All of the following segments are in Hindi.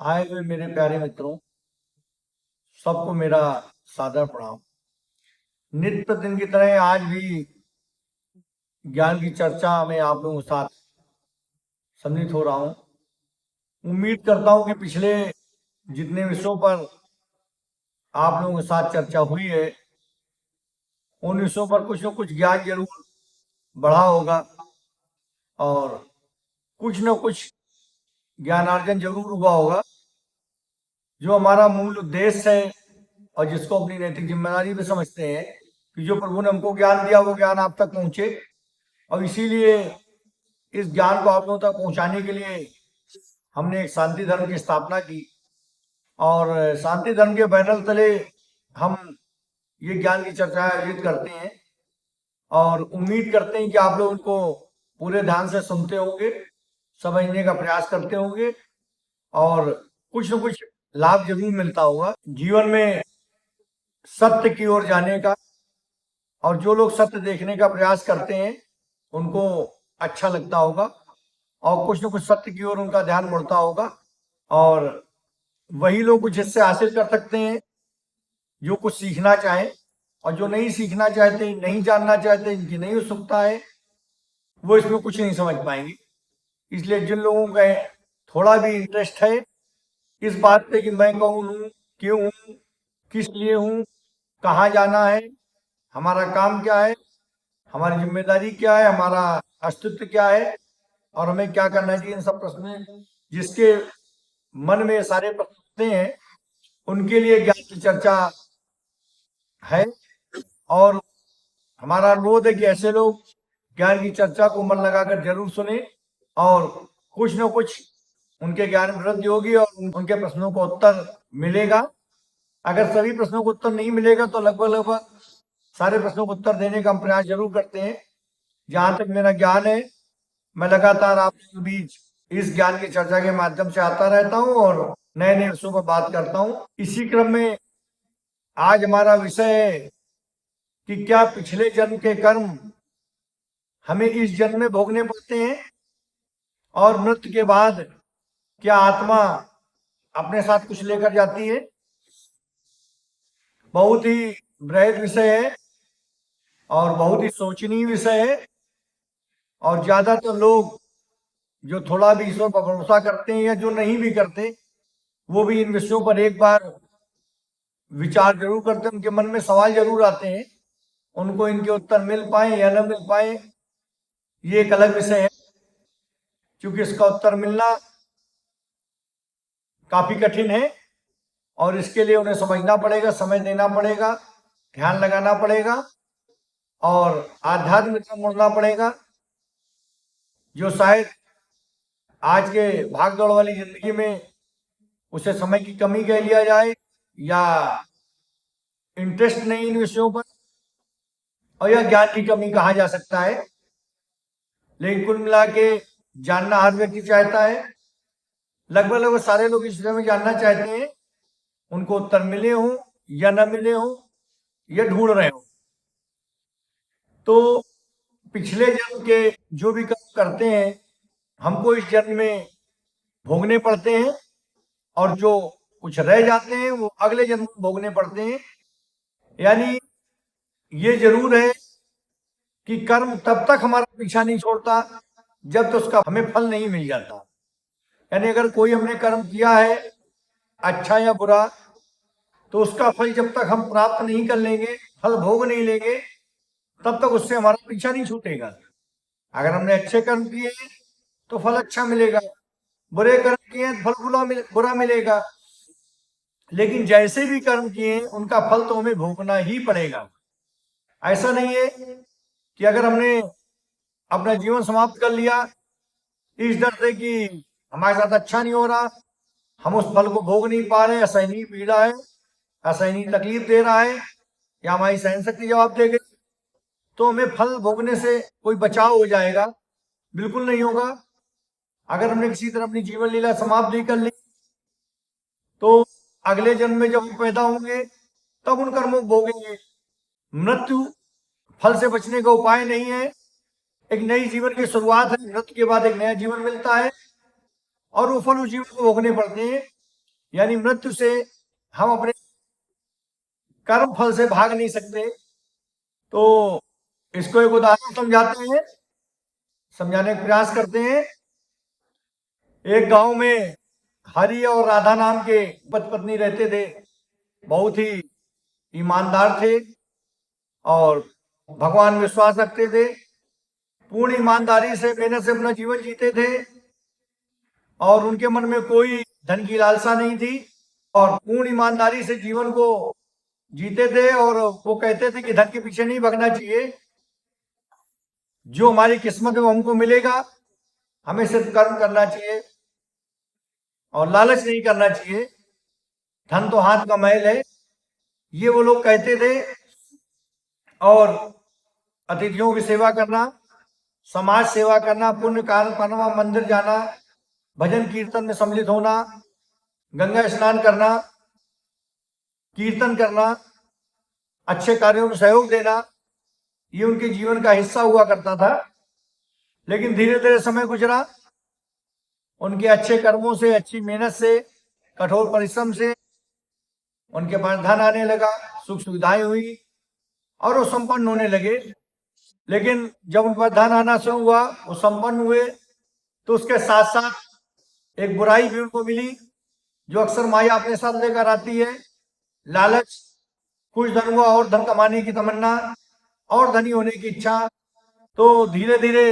आए हुए मेरे प्यारे मित्रों, सबको मेरा सादर प्रणाम। नित्य प्रतिदिन की तरह आज भी ज्ञान की चर्चा में आप लोगों के साथ सम्मिलित हो रहा हूँ। उम्मीद करता हूँ कि पिछले जितने विषयों पर आप लोगों के साथ चर्चा हुई है, उन विषयों पर कुछ न कुछ ज्ञान जरूर बढ़ा होगा और कुछ न कुछ ज्ञानार्जन जरूर हुआ होगा। जो हमारा मूल उद्देश्य है और जिसको अपनी नैतिक जिम्मेदारी भी समझते हैं कि जो प्रभु ने हमको ज्ञान दिया वो ज्ञान आप तक पहुंचे, और इसीलिए इस ज्ञान को आप लोगों तक पहुंचाने के लिए हमने एक शांति धर्म की स्थापना की और शांति धर्म के बैनर तले हम ये ज्ञान की चर्चा आयोजित करते हैं और उम्मीद करते हैं कि आप लोग उनको पूरे ध्यान से सुनते होंगे, समझने का प्रयास करते होंगे और कुछ न कुछ लाभ जरूर मिलता होगा जीवन में सत्य की ओर जाने का। और जो लोग सत्य देखने का प्रयास करते हैं उनको अच्छा लगता होगा और कुछ न कुछ सत्य की ओर उनका ध्यान मुड़ता होगा और वही लोग कुछ इससे हासिल कर सकते हैं जो कुछ सीखना चाहें, और जो नहीं सीखना चाहते, नहीं जानना चाहते, इनकी नहीं उत्सुकता है, वो इसमें कुछ नहीं समझ पाएंगे। इसलिए जिन लोगों का थोड़ा भी इंटरेस्ट है इस बात पे कि मैं कौन हूँ, क्यों हूँ, किस लिए हूँ, कहाँ जाना है, हमारा काम क्या है, हमारी जिम्मेदारी क्या है, हमारा अस्तित्व क्या है और हमें क्या करना चाहिए, इन सब प्रश्न जिसके मन में ये सारे प्रश्न हैं उनके लिए ज्ञान की चर्चा है। और हमारा अनुरोध है कि ऐसे लोग ज्ञान की चर्चा को मन लगाकर जरूर सुने और कुछ न कुछ उनके ज्ञान में वृद्धि होगी और उनके प्रश्नों को उत्तर मिलेगा। अगर सभी प्रश्नों को उत्तर नहीं मिलेगा तो लगभग लगभग सारे प्रश्नों को उत्तर देने का हम प्रयास जरूर करते हैं। जहां तक मेरा ज्ञान है, मैं लगातार आपके बीच इस ज्ञान की चर्चा के माध्यम से आता रहता हूँ और नए नए विषयों पर बात करता हूँ। इसी क्रम में आज हमारा विषय है कि क्या पिछले जन्म के कर्म हमें इस जन्म में भोगने पड़ते हैं और मृत्यु के बाद क्या आत्मा अपने साथ कुछ लेकर जाती है। बहुत ही बृहद विषय है और बहुत ही सोचनीय विषय है और ज्यादातर लोग जो थोड़ा भी ईश्वर पर भरोसा करते हैं या जो नहीं भी करते वो भी इन विषयों पर एक बार विचार जरूर करते हैं। उनके मन में सवाल जरूर आते हैं, उनको इनके उत्तर मिल पाए या न मिल पाए ये एक अलग विषय है, क्योंकि इसका उत्तर मिलना काफी कठिन है और इसके लिए उन्हें समझना पड़ेगा, समय देना पड़ेगा, ध्यान लगाना पड़ेगा और आध्यात्म में मुड़ना पड़ेगा, जो शायद आज के भागदौड़ वाली जिंदगी में उसे समय की कमी कह लिया जाए या इंटरेस्ट नहीं इन विषयों पर, और यह ज्ञान की कमी कहा जा सकता है। लेकिन कुल मिला के जानना हर व्यक्ति चाहता है। लगभग लगभग सारे लोग इस विषय में जानना चाहते हैं, उनको उत्तर मिले हों या न मिले हों या ढूंढ रहे हो। तो पिछले जन्म के जो भी कर्म करते हैं हमको इस जन्म में भोगने पड़ते हैं और जो कुछ रह जाते हैं वो अगले जन्म में भोगने पड़ते हैं। यानी ये जरूर है कि कर्म तब तक हमारा पीछा नहीं छोड़ता जब तक उसका हमें फल नहीं मिल जाता। यानी अगर कोई हमने कर्म किया है अच्छा या बुरा, तो उसका फल जब तक हम प्राप्त नहीं कर लेंगे, फल भोग नहीं लेंगे, तब तक उससे हमारा पीछा नहीं छूटेगा। अगर हमने अच्छे कर्म किए तो फल अच्छा मिलेगा, बुरे कर्म किए तो फल बुरा मिलेगा। लेकिन जैसे भी कर्म किए उनका फल तो हमें भोगना ही पड़ेगा। ऐसा नहीं है कि अगर हमने अपना जीवन समाप्त कर लिया इस डर से कि हमारे साथ अच्छा नहीं हो रहा, हम उस फल को भोग नहीं पा रहे, असहनीय पीड़ा है, असहनीय तकलीफ दे रहा है या हमारी सहन शक्ति जवाब दे गई, तो हमें फल भोगने से कोई बचाव हो जाएगा? बिल्कुल नहीं होगा। अगर हमने किसी तरह अपनी जीवन लीला समाप्त नहीं कर ली तो अगले जन्म में जब हम पैदा होंगे तब उन कर्मों को भोगेंगे। मृत्यु फल से बचने का उपाय नहीं है, एक नई जीवन की शुरुआत है। मृत्यु के बाद एक नया जीवन मिलता है और वो फल उस जीवन को भोगने पड़ते हैं। यानी मृत्यु से हम अपने कर्म फल से भाग नहीं सकते। तो इसको एक उदाहरण समझाने का प्रयास करते हैं। एक गांव में हरि और राधा नाम के पति पत्नी रहते थे। बहुत ही ईमानदार थे और भगवान में विश्वास रखते थे। पूर्ण ईमानदारी से मेहनत से अपना जीवन जीते थे और उनके मन में कोई धन की लालसा नहीं थी और पूर्ण ईमानदारी से जीवन को जीते थे। और वो कहते थे कि धन के पीछे नहीं भागना चाहिए, जो हमारी किस्मत में हमको मिलेगा, हमें सिर्फ कर्म करना चाहिए और लालच नहीं करना चाहिए। धन तो हाथ का मैल है, ये वो लोग कहते थे। और अतिथियों की सेवा करना, समाज सेवा करना, पुण्य कार्य करना, मंदिर जाना, भजन कीर्तन में सम्मिलित होना, गंगा स्नान करना, कीर्तन करना, अच्छे कार्यों में सहयोग देना, ये उनके जीवन का हिस्सा हुआ करता था। लेकिन धीरे धीरे समय गुजरा, उनके अच्छे कर्मों से, अच्छी मेहनत से, कठोर परिश्रम से उनके पास धन आने लगा, सुख सुविधाएं हुई और वो संपन्न होने लगे। लेकिन जब उन पर धन आना शुरू हुआ, वो संपन्न हुए, तो उसके साथ साथ एक बुराई भी उनको मिली, जो अक्सर माया अपने साथ लेकर आती है। लालच, कुछ धन हुआ और धन कमाने की तमन्ना और धनी होने की इच्छा। तो धीरे धीरे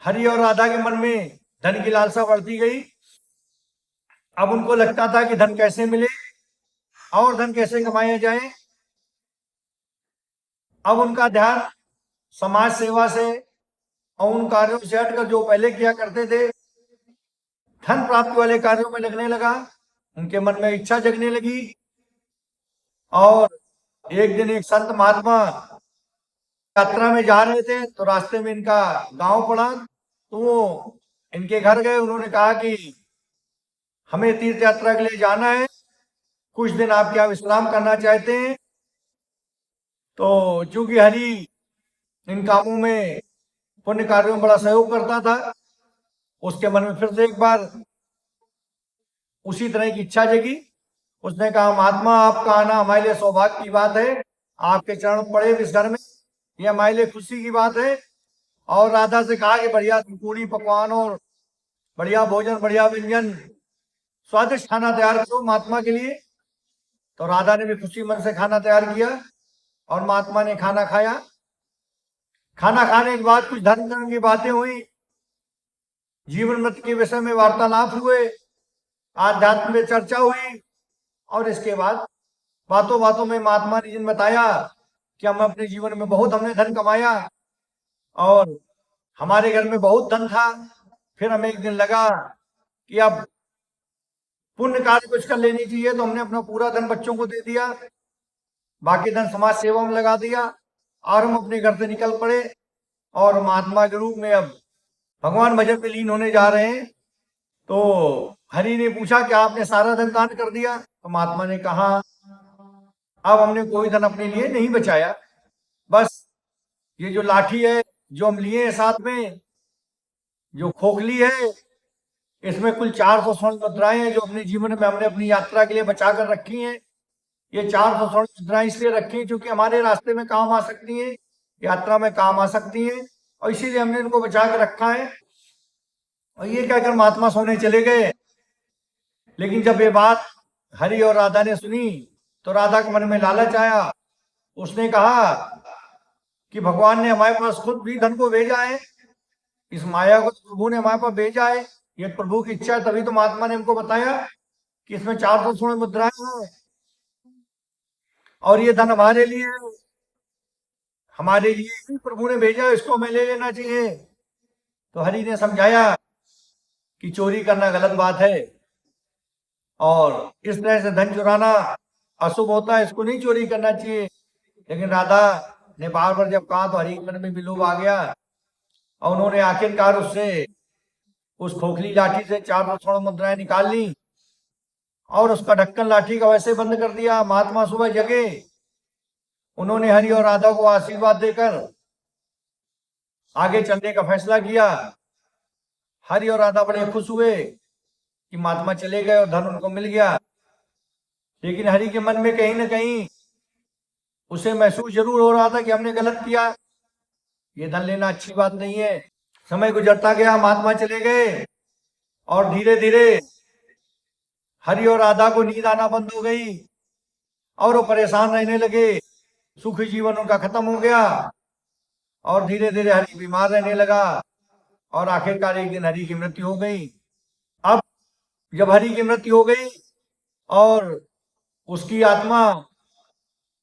हरि और राधा के मन में धन की लालसा बढ़ती गई। अब उनको लगता था कि धन कैसे मिले और धन कैसे कमाया जाए। अब उनका ध्यान समाज सेवा से और उन कार्यों से हटकर जो पहले किया करते थे, धन प्राप्ति वाले कार्यों में लगने लगा। उनके मन में इच्छा जगने लगी। और एक दिन एक संत महात्मा यात्रा में जा रहे थे, तो रास्ते में इनका गांव पड़ा। तो वो इनके घर गए। उन्होंने कहा कि हमें तीर्थ यात्रा के लिए जाना है, कुछ दिन आप क्या विश्राम करना चाहते हैं? तो चूंकि हरि इन कामों में, पुण्य कार्यों में बड़ा सहयोग करता था, उसके मन में फिर से एक बार उसी तरह की इच्छा जगी। उसने कहा, महात्मा आपका आना हमारे लिए सौभाग्य की बात है, आपके चरण पड़े इस घर में, यह हमारे लिए खुशी की बात है। और राधा से कहा कि बढ़िया पूरी पकवान और बढ़िया भोजन, बढ़िया व्यंजन, स्वादिष्ट खाना तैयार करो महात्मा के लिए। तो राधा ने भी खुशी मन से खाना तैयार किया और महात्मा ने खाना खाया। खाना खाने के बाद कुछ धर्म कर्म की बातें हुई, जीवन मृत्यु के विषय में वार्तालाप हुए, आध्यात्म में चर्चा हुई। और इसके बाद बातों बातों में महात्मा ने जिन बताया कि हम अपने जीवन में बहुत हमने धन कमाया और हमारे घर में बहुत धन था। फिर हमें एक दिन लगा कि अब पुण्य कार्य कुछ कर लेनी चाहिए, तो हमने अपना पूरा धन बच्चों को दे दिया, बाकी धन समाज सेवा में लगा दिया और हम अपने घर से निकल पड़े और महात्मा के रूप में अब भगवान भजन में लीन होने जा रहे हैं। तो हरि ने पूछा कि आपने सारा धन दान कर दिया? तो महात्मा ने कहा, अब हमने कोई धन अपने लिए नहीं बचाया, बस ये जो लाठी है जो हम लिए हैं साथ में, जो खोखली है, इसमें कुल 400 स्वर्ण मुद्राएं हैं जो अपने जीवन में हमने अपनी यात्रा के लिए बचा कर रखी हैं। ये 400 स्वर्ण मुद्राएं इसलिए रखी हैं क्योंकि हमारे रास्ते में काम आ सकती हैं, यात्रा में काम आ सकती हैं, और इसीलिए हमने इनको बचा कर रखा है। और ये कहकर महात्मा सोने चले गए। लेकिन जब ये बात हरि और राधा ने सुनी, तो राधा के मन में लालच आया। उसने कहा कि भगवान ने हमारे पास खुद भी धन को भेजा है, इस माया को प्रभु ने हमारे पास भेजा है, ये प्रभु की इच्छा है, तभी तो महात्मा ने हमको बताया कि इसमें 400 स्वर्ण मुद्राएं हैं और ये धन हमारे लिए है, हमारे लिए ही प्रभु ने भेजा, इसको हमें ले लेना चाहिए। तो हरि ने समझाया कि चोरी करना गलत बात है और इस तरह से धन चुराना अशुभ होता है, इसको नहीं चोरी करना चाहिए। लेकिन राधा ने बार बार जब कहा तो हरि के मन में भी लोभ आ गया और उन्होंने आखिरकार उससे उस खोखली लाठी से 400 स्वर्ण मुद्राएं निकाल ली और उसका ढक्कन लाठी का वैसे बंद कर दिया। महात्मा सुबह जगे, उन्होंने हरि और राधा को आशीर्वाद देकर आगे चलने का फैसला किया। हरि और राधा बड़े खुश हुए कि महात्मा चले गए और धन उनको मिल गया, लेकिन हरि के मन में कहीं ना कहीं उसे महसूस जरूर हो रहा था कि हमने गलत किया, ये धन लेना अच्छी बात नहीं है। समय गुजरता गया, महात्मा चले गए और धीरे धीरे हरि और राधा को नींद आना बंद हो गई और वो परेशान रहने लगे। सुखी जीवन उनका खत्म हो गया और धीरे धीरे हरि बीमार रहने लगा और आखिरकार एक दिन हरि की मृत्यु हो गई। अब जब हरि की मृत्यु हो गई और उसकी आत्मा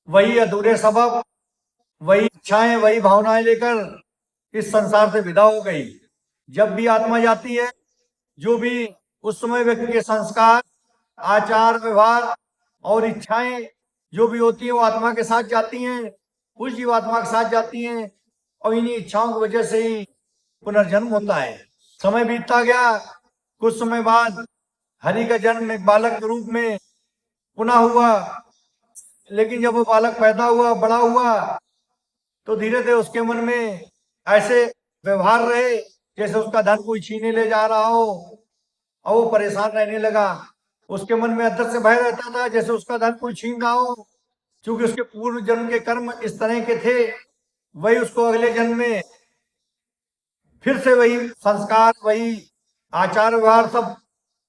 वही अधूरे सबब, वही इच्छाएं, वही भावनाएं लेकर इस संसार से विदा हो गई। जब भी आत्मा जाती है, जो भी उस समय व्यक्ति के संस्कार, आचार, व्यवहार और इच्छाएं जो भी होती हैं वो आत्मा के साथ जाती हैं, उस जीवात्मा के साथ जाती हैं और इन्हीं इच्छाओं की वजह से ही पुनर्जन्म होता है। समय बीतता गया, कुछ समय बाद हरि का जन्म एक बालक के रूप में पुनः हुआ, लेकिन जब वो बालक पैदा हुआ, बड़ा हुआ, तो धीरे धीरे उसके मन में ऐसे व्यवहार रहे जैसे उसका धन कोई छीने ले जा रहा हो और वो परेशान रहने लगा। उसके मन में अंदर से भय रहता था जैसे उसका धन कोई छीन रहा हो, क्योंकि उसके पूर्व जन्म के कर्म इस तरह के थे। वही उसको अगले जन्म में फिर से वही संस्कार, वही आचार व्यवहार सब,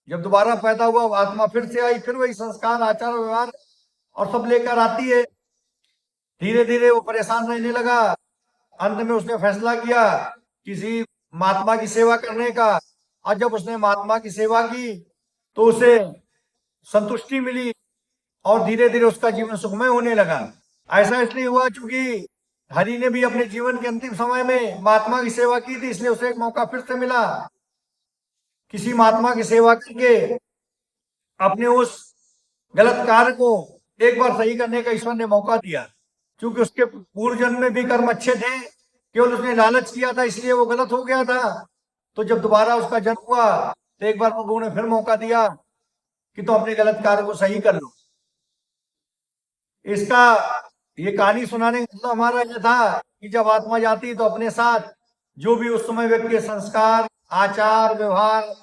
जब दोबारा पैदा हुआ आत्मा फिर से आई, फिर वही संस्कार, आचार व्यवहार और सब लेकर आती है। धीरे धीरे वो परेशान रहने लगा। अंत में उसने फैसला किया किसी महात्मा की सेवा करने का, और जब उसने महात्मा की सेवा की तो उसे संतुष्टि मिली और धीरे धीरे उसका जीवन सुखमय होने लगा। ऐसा इसलिए हुआ क्योंकि हरि ने भी अपने जीवन के अंतिम समय में महात्मा की सेवा की थी, इसलिए उसे एक मौका फिर से मिला किसी महात्मा की सेवा करके अपने उस गलत कार्य को एक बार सही करने का ईश्वर ने मौका दिया। क्योंकि उसके पूर्व जन्म में भी कर्म अच्छे थे, केवल उसने लालच किया था इसलिए वो गलत हो गया था। तो जब दोबारा उसका जन्म हुआ तो एक बार प्रभु ने फिर मौका दिया कि तुम अपने गलत कार्य को सही कर लो। इसका ये कहानी सुनाने का मतलब हमारा यह था कि जब आत्मा जाती तो अपने साथ जो भी उस समय व्यक्ति के संस्कार, आचार, व्यवहार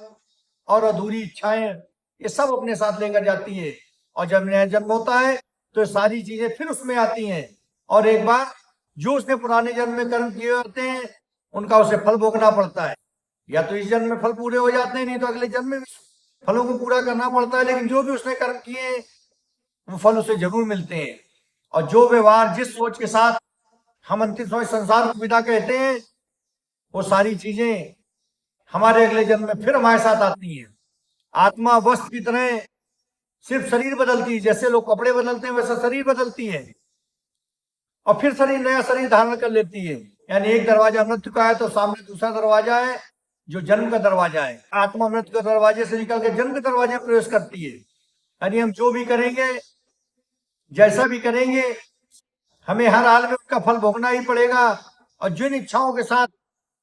और अधूरी इच्छाएं, ये सब अपने साथ लेकर जाती है। और जब नया जन्म होता है तो सारी चीजें फिर उसमें आती हैं और एक बार जो उसने पुराने जन्म में कर्म किए होते हैं उनका उसे फल भोगना पड़ता है। या तो इस जन्म में फल पूरे हो जाते हैं, नहीं तो अगले जन्म में फलों को पूरा करना पड़ता है। लेकिन जो भी उसने कर्म किए वो फल उसे जरूर मिलते हैं। और जो व्यवहार, जिस सोच के साथ हम अंतिम समय संसार को विदा कहते हैं, वो सारी चीजें हमारे अगले जन्म में फिर हमारे साथ आती हैं। आत्मा वस्त्र की तरह सिर्फ शरीर बदलती है, जैसे लोग कपड़े बदलते हैं वैसा शरीर बदलती है और फिर शरीर नया शरीर धारण कर लेती है। यानी एक दरवाजा मृत्यु का है तो सामने दूसरा दरवाजा है जो जन्म का दरवाजा है। आत्मा मृत्यु के दरवाजे से निकल के जन्म के दरवाजे में प्रवेश करती है। यानी हम जो भी करेंगे, जैसा भी करेंगे, हमें हर हाल में उसका फल भोगना ही पड़ेगा। और जिन इच्छाओं के साथ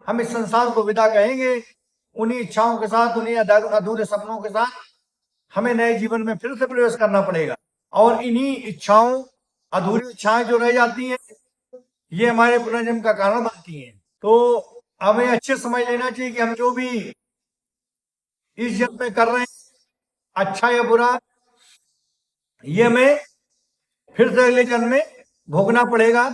हम इस संसार को विदा कहेंगे, उन्हीं इच्छाओं के साथ, उन्हीं अधूरे सपनों के साथ हमें नए जीवन में फिर से प्रवेश करना पड़ेगा। और इन्हीं इच्छाओं, अधूरी इच्छाएं जो रह जाती हैं, ये हमारे पुनर्जन्म का कारण बनती हैं। तो हमें अच्छे समझ लेना चाहिए कि हम जो भी इस जन्म में कर रहे हैं, अच्छा या बुरा, ये हमें फिर से अगले जन्म में भोगना पड़ेगा।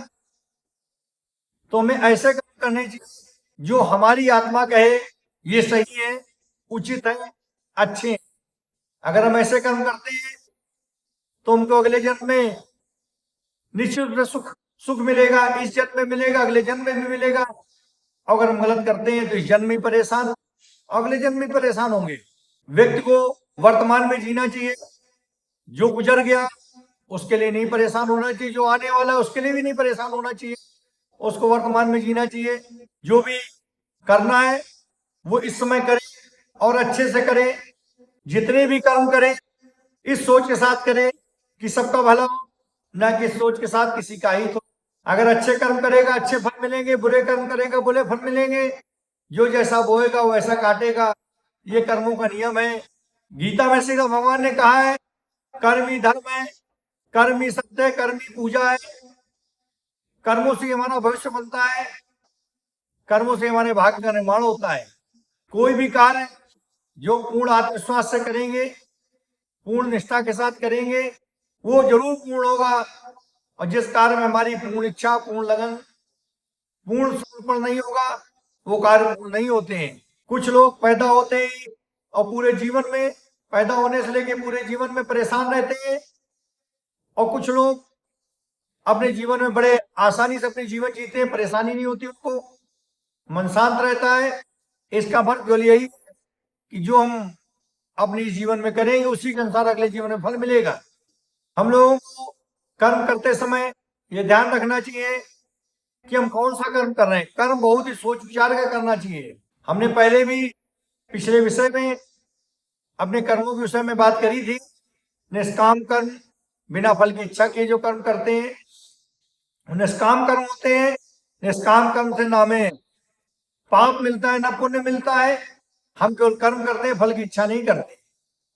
तो हमें ऐसे काम करने चाहिए जो हमारी आत्मा कहे ये सही है, उचित है, अच्छे हैं। अगर हम ऐसे कर्म करते हैं तो हमको अगले जन्म में निश्चित रूप से सुख मिलेगा। इस जन्म में मिलेगा, अगले जन्म में भी मिलेगा। अगर हम गलत करते हैं तो इस जन्म में परेशान, अगले जन्म में परेशान होंगे। व्यक्ति को वर्तमान में जीना चाहिए। जो गुजर गया उसके लिए नहीं परेशान होना चाहिए, जो आने वाला है उसके लिए भी नहीं परेशान होना चाहिए। उसको वर्तमान में जीना चाहिए। जो भी करना है वो इस समय करे और अच्छे से करे। जितने भी कर्म करें इस सोच के साथ करें कि सबका भला हो, ना कि सोच के साथ किसी का हित हो। अगर अच्छे कर्म करेगा अच्छे फल मिलेंगे, बुरे कर्म करेगा बुरे फल मिलेंगे। जो जैसा बोएगा वैसा काटेगा, ये कर्मों का नियम है। गीता में श्री भगवान ने कहा है, कर्म ही धर्म है, कर्म ही सत्य है, कर्म ही पूजा है। कर्मों से हमारा भविष्य बनता है, कर्मों से हमारे भाग्य का निर्माण होता है। कोई भी कार्य जो पूर्ण आत्मविश्वास से करेंगे, पूर्ण निष्ठा के साथ करेंगे, वो जरूर पूर्ण होगा। और जिस कार्य में हमारी पूर्ण इच्छा, पूर्ण लगन, पूर्ण समर्पण नहीं होगा, वो कार्य पूर्ण नहीं होते हैं। कुछ लोग पैदा होते ही और पूरे जीवन में, पैदा होने से लेके पूरे जीवन में परेशान रहते हैं, और कुछ लोग अपने जीवन में बड़े आसानी से अपने जीवन जीते हैं, परेशानी नहीं होती उनको, मन शांत रहता है। इसका फर्क केवल यही कि जो हम अपने जीवन में करेंगे उसी के अनुसार अगले जीवन में फल मिलेगा। हम लोगों को कर्म करते समय ये ध्यान रखना चाहिए कि हम कौन सा कर्म कर रहे हैं। कर्म बहुत ही सोच विचार का करना चाहिए। हमने पहले भी पिछले विषय में अपने कर्मों के विषय में बात करी थी। निष्काम कर्म, बिना फल की इच्छा के जो कर्म करते हैं निष्काम कर्म होते हैं। निष्काम कर्म से ना हमें पाप मिलता है ना पुण्य मिलता है। हम केवल कर्म करते हैं, फल की इच्छा नहीं करते।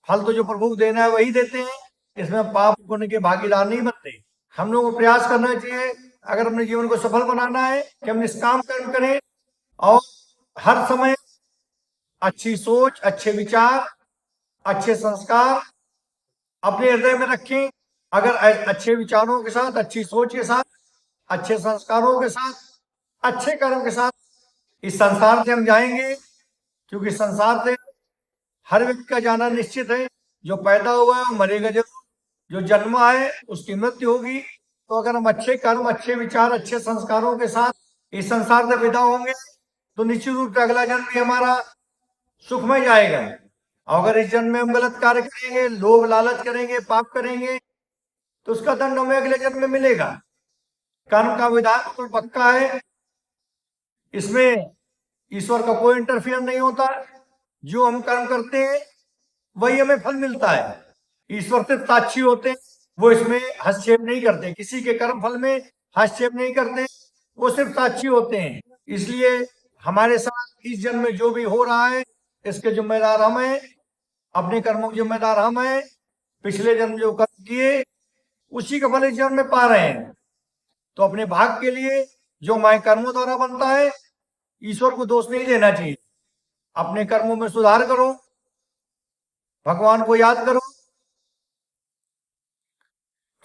फल तो जो प्रभु देना है वही देते हैं, इसमें पाप पुण्य के भागीदार नहीं बनते। हम लोगों को प्रयास करना चाहिए, अगर अपने जीवन को सफल बनाना है, कि हम निष्काम कर्म करें और हर समय अच्छी सोच, अच्छे विचार, अच्छे संस्कार अपने हृदय में रखें। अगर अच्छे विचारों के साथ, अच्छी सोच के साथ, अच्छे संस्कारों के साथ, अच्छे कर्म के साथ इस संसार से हम जाएंगे, क्योंकि संसार से हर व्यक्ति का जाना निश्चित है। जो पैदा हुआ है वो मरेगा जरूर, जो जन्मा है उसकी मृत्यु होगी। तो अगर हम अच्छे कर्म, अच्छे विचार, अच्छे संस्कारों के साथ इस संसार से विदा होंगे तो निश्चित रूप से अगला जन्म भी हमारा सुखमय जाएगा। अगर इस जन्म में हम गलत कार्य करेंगे, लोभ लालच करेंगे, पाप करेंगे, तो उसका दंड हमें अगले जन्म में मिलेगा। कर्म का विधान तो पक्का है, इसमें ईश्वर का कोई इंटरफियर नहीं होता। जो हम कर्म करते हैं वही हमें फल मिलता है। ईश्वर सिर्फ साक्षी होते हैं, वो इसमें हस्तक्षेप नहीं करते, किसी के कर्म फल में हस्तक्षेप नहीं करते, वो सिर्फ साक्षी होते हैं। इसलिए हमारे साथ इस जन्म में जो भी हो रहा है इसके जिम्मेदार हम हैं, अपने कर्मों के जिम्मेदार हम हैं। पिछले जन्म जो कर्म किए उसी का फल इस जन्म में पा रहे हैं। तो अपने भाग के लिए जो हमारे कर्मों द्वारा बनता है, ईश्वर को दोष नहीं देना चाहिए। अपने कर्मों में सुधार करो, भगवान को याद करो,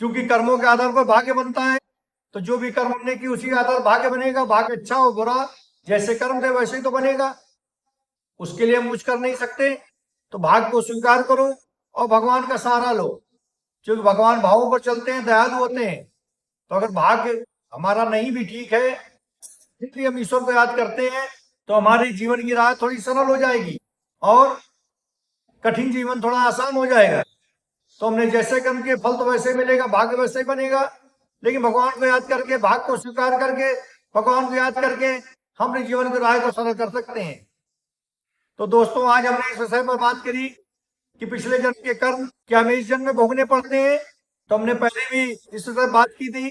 क्योंकि कर्मों के आधार पर भाग्य बनता है। तो जो भी कर्म हमने की उसी के आधार भाग्य बनेगा। भाग्य अच्छा हो बुरा, जैसे कर्म थे वैसे ही तो बनेगा, उसके लिए हम कुछ कर नहीं सकते। तो भाग्य को स्वीकार करो और भगवान का सहारा लो, क्योंकि भगवान भावों पर चलते हैं, दयालु होते हैं। तो अगर भाग्य हमारा नहीं भी ठीक है, इसलिए हम ईश्वर को याद करते हैं, तो हमारे जीवन की राह थोड़ी सरल हो जाएगी और कठिन जीवन थोड़ा आसान हो जाएगा। तो हमने जैसे कर्म के फल तो वैसे मिलेगा, भाग्य वैसे ही बनेगा। लेकिन भगवान को याद करके, भाग्य को स्वीकार करके, भगवान को याद करके हम अपने जीवन की राह को सरल कर सकते हैं। तो दोस्तों, आज हमने इस विषय पर बात करी कि पिछले जन्म के कर्म क्या हमें इस जन्म में भोगने पड़ते हैं। तो हमने पहले भी इस विषय पर बात की थी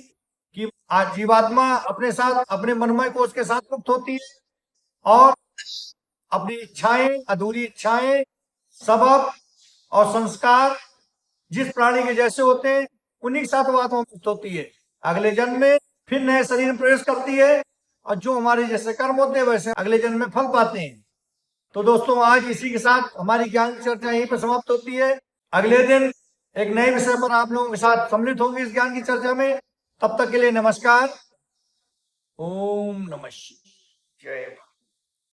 कि आज जीवात्मा अपने साथ, अपने मनमय कोष के साथ मुक्त होती है और अपनी इच्छाएं, अधूरी इच्छाएं, सबब और संस्कार जिस प्राणी के जैसे होते हैं उन्हीं के साथ वो आत्मा मुक्त होती है। अगले जन्म में फिर नए शरीर में प्रवेश करती है और जो हमारे जैसे कर्म होते हैं वैसे अगले जन्म में फल पाते हैं। तो दोस्तों, आज इसी के साथ हमारी ज्ञान की चर्चा यहीं पर समाप्त होती है। अगले दिन एक नए विषय पर आप लोगों के साथ सम्मिलित होंगे इस ज्ञान की चर्चा में। तब तक के लिए नमस्कार। ओम नमः शिवाय। जय।